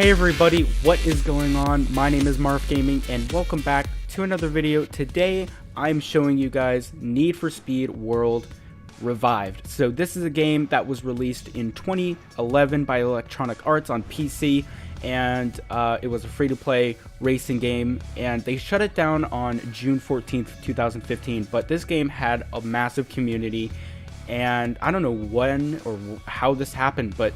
Hey everybody, what is going on? My name is Marv Gaming and welcome back to another video. Today I'm showing you guys Need for Speed World Revived. So this is a game that was released in 2011 by Electronic Arts on PC, and it was a free-to-play racing game, and they shut it down on June 14th, 2015. But this game had a massive community, and I don't know when or how this happened, but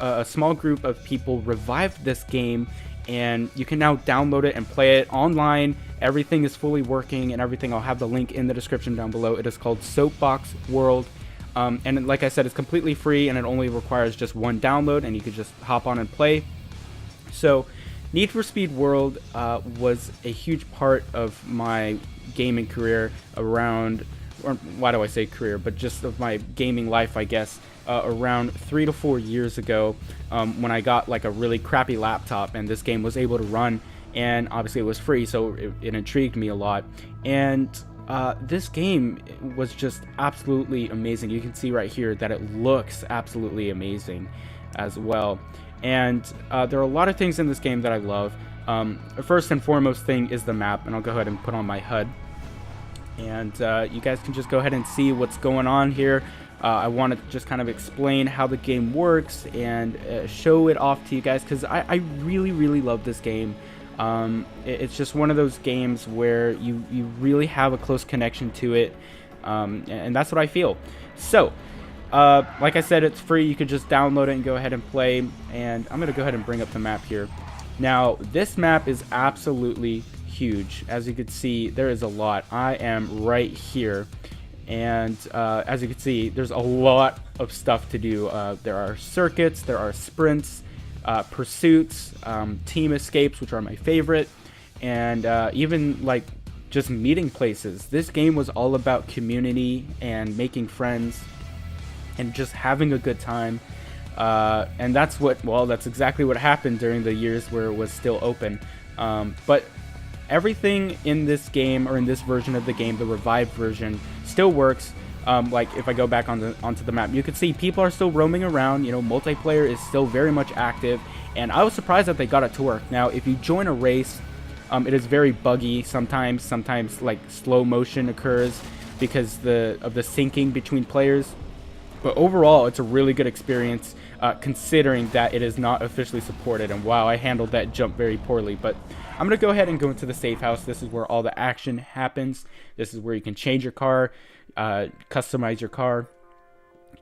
a small group of people revived this game, and you can now download it and play it online. Everything is fully working and everything. I'll have the link in the description down below. It is called Soapbox World, and like I said, it's completely free and it only requires just one download, and you could just hop on and play. So Need for Speed World was a huge part of my gaming career around, or why do I say career, but just of my gaming life, I guess. Around 3 to 4 years ago, when I got like a really crappy laptop and this game was able to run, and obviously it was free, so it intrigued me a lot. And this game was just absolutely amazing. You can see right here that it looks absolutely amazing as well. And there are a lot of things in this game that I love. First and foremost thing is the map, and I'll go ahead and put on my HUD. And you guys can just go ahead and see what's going on here. I want to just kind of explain how the game works and show it off to you guys, because I really love this game. It's just one of those games where you really have a close connection to it, and that's what I feel. So like I said, it's free. You could just download it and go ahead and play, and I'm going to go ahead and bring up the map here. Now this map is absolutely huge. As you can see, there is a lot. I am right here. And as you can see, there's a lot of stuff to do. There are circuits, there are sprints, pursuits, team escapes, which are my favorite, and even like just meeting places. This game was all about community and making friends and just having a good time. And that's exactly what happened during the years where it was still open. But everything in this game, or in this version of the game, the revived version, still works. Like if I go back onto the map, you can see people are still roaming around. You know, multiplayer is still very much active, and I was surprised that they got it to work. Now, if you join a race, it is very buggy sometimes. Sometimes like slow motion occurs because of the syncing between players. But overall, it's a really good experience, considering that it is not officially supported. And wow, I handled that jump very poorly. But I'm going to go ahead and go into the safe house. This is where all the action happens. This is where you can change your car, customize your car,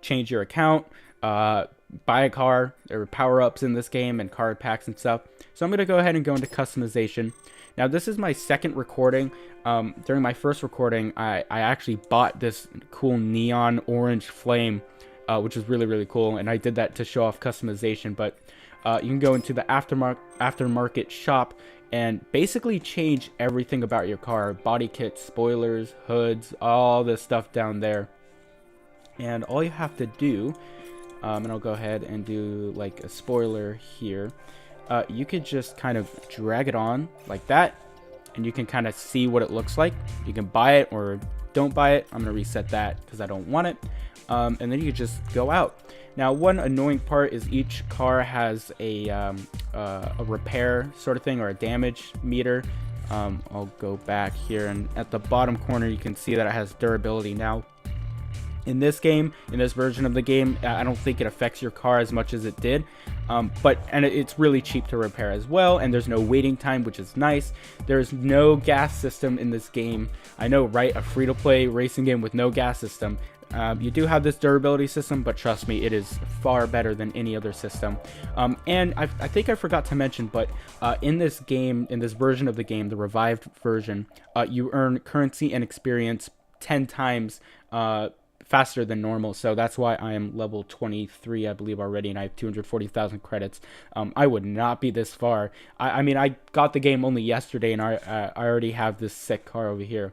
change your account, buy a car. There are power-ups in this game and card packs and stuff. So I'm going to go ahead and go into customization. Now, this is my second recording. During my first recording, I actually bought this cool neon orange flame, which is really cool, and I did that to show off customization. But you can go into the aftermarket shop and basically change everything about your car: body kits, spoilers, hoods, all this stuff down there. And all you have to do, and I'll go ahead and do like a spoiler here, you could just kind of drag it on like that, and you can kind of see what it looks like. You can buy it or don't buy it. I'm gonna reset that because I don't want it. And then you can just go out. Now, one annoying part is each car has a repair sort of thing, or a damage meter. I'll go back here, and at the bottom corner you can see that it has durability. Now, in this game, in this version of the game, I don't think it affects your car as much as it did. And it's really cheap to repair as well, and there's no waiting time, which is nice. There's no gas system in this game. I know, right? A free-to-play racing game with no gas system. You do have this durability system, but trust me, it is far better than any other system. And I think I forgot to mention, but in this game, in this version of the game, the revived version, you earn currency and experience 10 times faster than normal. So that's why I am level 23, I believe, already, and I have 240,000 credits. I would not be this far. I mean, I got the game only yesterday, and I already have this sick car over here.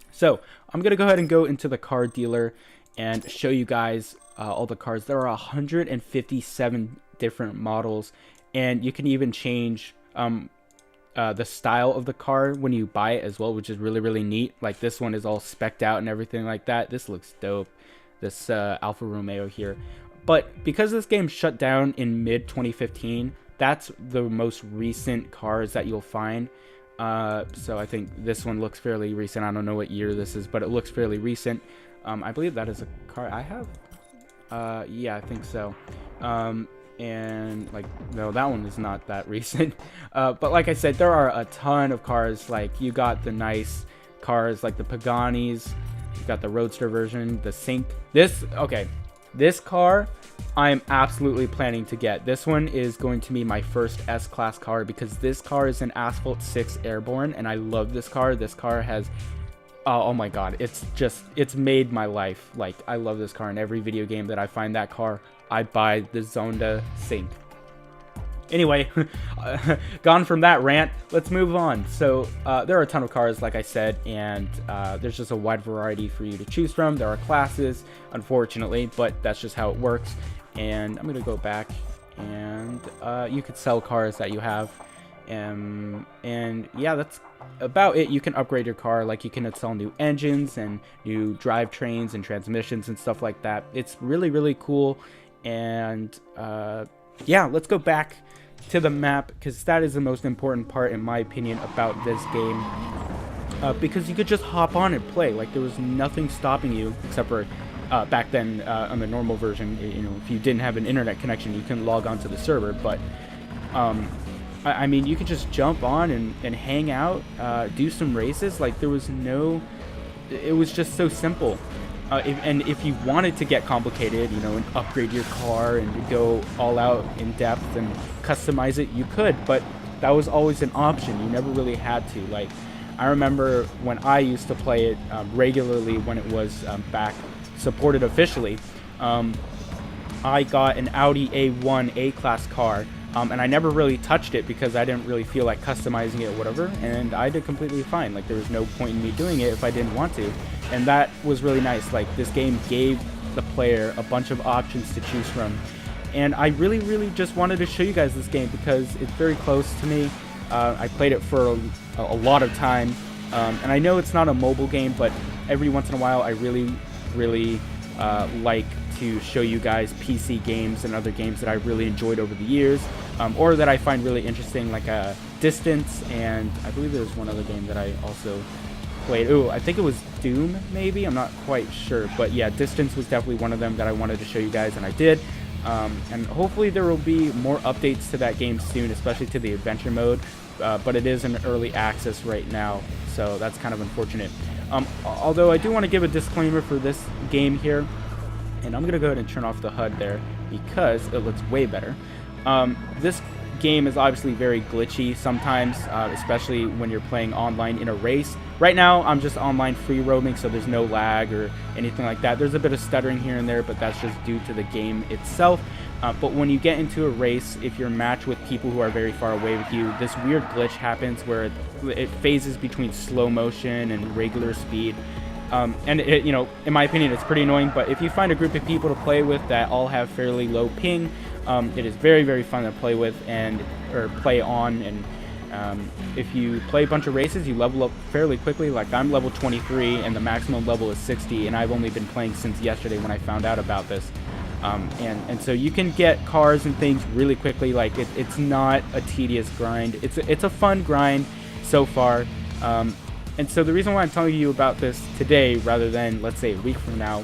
So I'm going to go ahead and go into the car dealer and show you guys all the cars. There are 157 different models, and you can even change the style of the car when you buy it as well, which is really neat. Like this one is all specced out and everything like that. This looks dope, this Alfa Romeo here. But because this game shut down in mid 2015, that's the most recent cars that you'll find. So I think this one looks fairly recent. I don't know what year this is, but it looks fairly recent. I believe that is a car I have. Yeah, I think so. And like, no, that one is not that recent. But like I said, there are a ton of cars. Like, you got the nice cars like the Paganis, you got the Roadster version, the Sync. This car I am absolutely planning to get. This one is going to be my first S-Class car because this car is an Asphalt 6 Airborne, and I love this car. This car has, oh my god, it's made my life. Like, I love this car. In every video game that I find that car, I buy the Zonda Sync. Anyway, gone from that rant, let's move on. So there are a ton of cars, like I said, and there's just a wide variety for you to choose from. There are classes, unfortunately, but that's just how it works. And I'm going to go back, and you could sell cars that you have. And yeah, that's about it. You can upgrade your car, like you can install new engines and new drivetrains and transmissions and stuff like that. It's really, really cool. And yeah, let's go back to the map, because that is the most important part, in my opinion, about this game. Because you could just hop on and play. Like, there was nothing stopping you, except for back then on the normal version. You know, if you didn't have an internet connection, you couldn't log on to the server. But I mean, you could just jump on and hang out, do some races. Like, there was no, it was just so simple. And if you wanted to get complicated, you know, and upgrade your car and go all out in depth and customize it, you could, but that was always an option. You never really had to. Like, I remember when I used to play it regularly, when it was back supported officially, I got an Audi A1 A-Class car, and I never really touched it because I didn't really feel like customizing it or whatever, and I did completely fine. Like, there was no point in me doing it if I didn't want to, and that was really nice. Like, this game gave the player a bunch of options to choose from, and I really, really just wanted to show you guys this game because it's very close to me. I played it for a lot of time, and I know it's not a mobile game, but every once in a while I really, really like to show you guys PC games and other games that I really enjoyed over the years, or that I find really interesting, like Distance, and I believe there was one other game that I also played. Oh, I think it was Doom, maybe? I'm not quite sure, but yeah, Distance was definitely one of them that I wanted to show you guys, and I did. And hopefully there will be more updates to that game soon, especially to the adventure mode, but it is in early access right now, so that's kind of unfortunate. Although I do want to give a disclaimer for this game here, and I'm going to go ahead and turn off the HUD there because it looks way better. This game is obviously very glitchy sometimes, especially when you're playing online in a race. Right now I'm just online free roaming, so there's no lag or anything like that. There's a bit of stuttering here and there, but that's just due to the game itself. But when you get into a race, if you're matched with people who are very far away with you, this weird glitch happens where it phases between slow motion and regular speed. And it, you know, in my opinion, it's pretty annoying, but if you find a group of people to play with that all have fairly low ping, it is very, very fun to play with or play on. And if you play a bunch of races, you level up fairly quickly. Like, I'm level 23 and the maximum level is 60, and I've only been playing since yesterday when I found out about this. And so you can get cars and things really quickly. Like, it's not a tedious grind. It's a fun grind so far. And so the reason why I'm telling you about this today rather than, let's say, a week from now,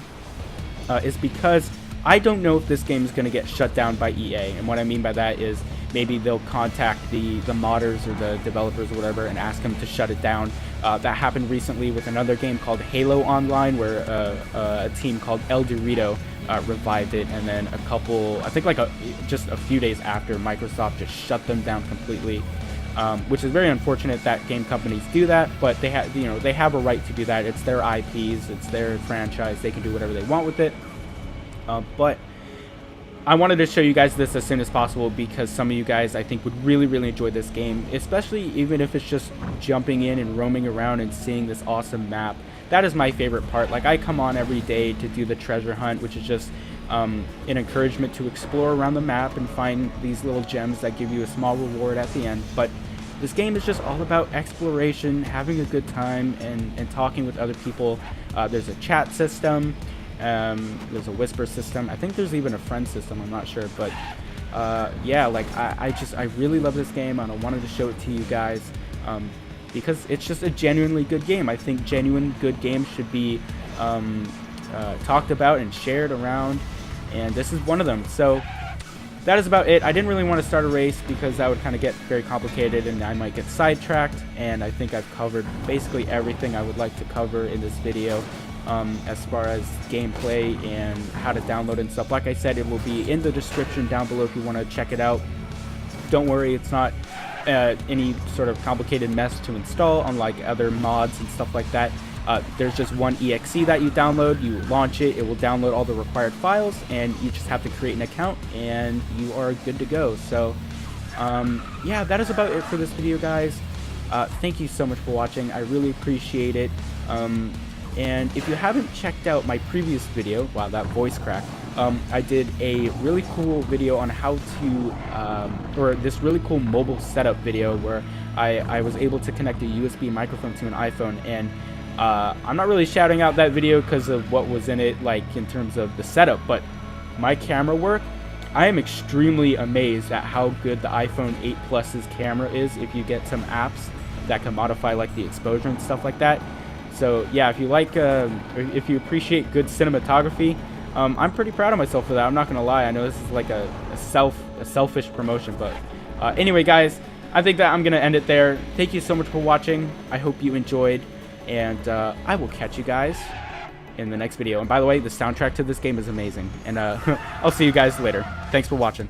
is because I don't know if this game is going to get shut down by EA. And what I mean by that is maybe they'll contact the modders or the developers or whatever and ask them to shut it down. That happened recently with another game called Halo Online, where a team called El Dorito revived it, and then I think like just a few days after, Microsoft just shut them down completely. Which is very unfortunate that game companies do that, but they have a right to do that. It's their IPs, it's their franchise, they can do whatever they want with it. But I wanted to show you guys this as soon as possible because some of you guys, I think, would really, really enjoy this game, especially even if it's just jumping in and roaming around and seeing this awesome map. That is my favorite part. Like, I come on every day to do the treasure hunt, which is just an encouragement to explore around the map and find these little gems that give you a small reward at the end. But this game is just all about exploration, having a good time, and talking with other people. There's a chat system. There's a whisper system. I think there's even a friend system. I'm not sure, but yeah, like I really love this game, and I wanted to show it to you guys because it's just a genuinely good game. I think genuine good games should be talked about and shared around, and this is one of them. So that is about it. I didn't really want to start a race because that would kind of get very complicated and I might get sidetracked, and I think I've covered basically everything I would like to cover in this video as far as gameplay and how to download and stuff. Like I said, it will be in the description down below if you want to check it out. Don't worry, it's not any sort of complicated mess to install, unlike other mods and stuff like that. There's just one exe that you download, you launch it, it will download all the required files, and you just have to create an account and you are good to go. So yeah, that is about it for this video, guys. Thank you so much for watching. I really appreciate it. And if you haven't checked out my previous video, wow, that voice crack, I did a really cool video on how to, or this really cool mobile setup video where I was able to connect a USB microphone to an iPhone, and I'm not really shouting out that video because of what was in it, like in terms of the setup, but my camera work, I am extremely amazed at how good the iPhone 8 Plus's camera is if you get some apps that can modify like the exposure and stuff like that. So yeah, if you like, if you appreciate good cinematography, I'm pretty proud of myself for that. I'm not gonna lie. I know this is like a selfish promotion, but anyway, guys, I think that I'm gonna end it there. Thank you so much for watching. I hope you enjoyed, and I will catch you guys in the next video. And by the way, the soundtrack to this game is amazing, and I'll see you guys later. Thanks for watching.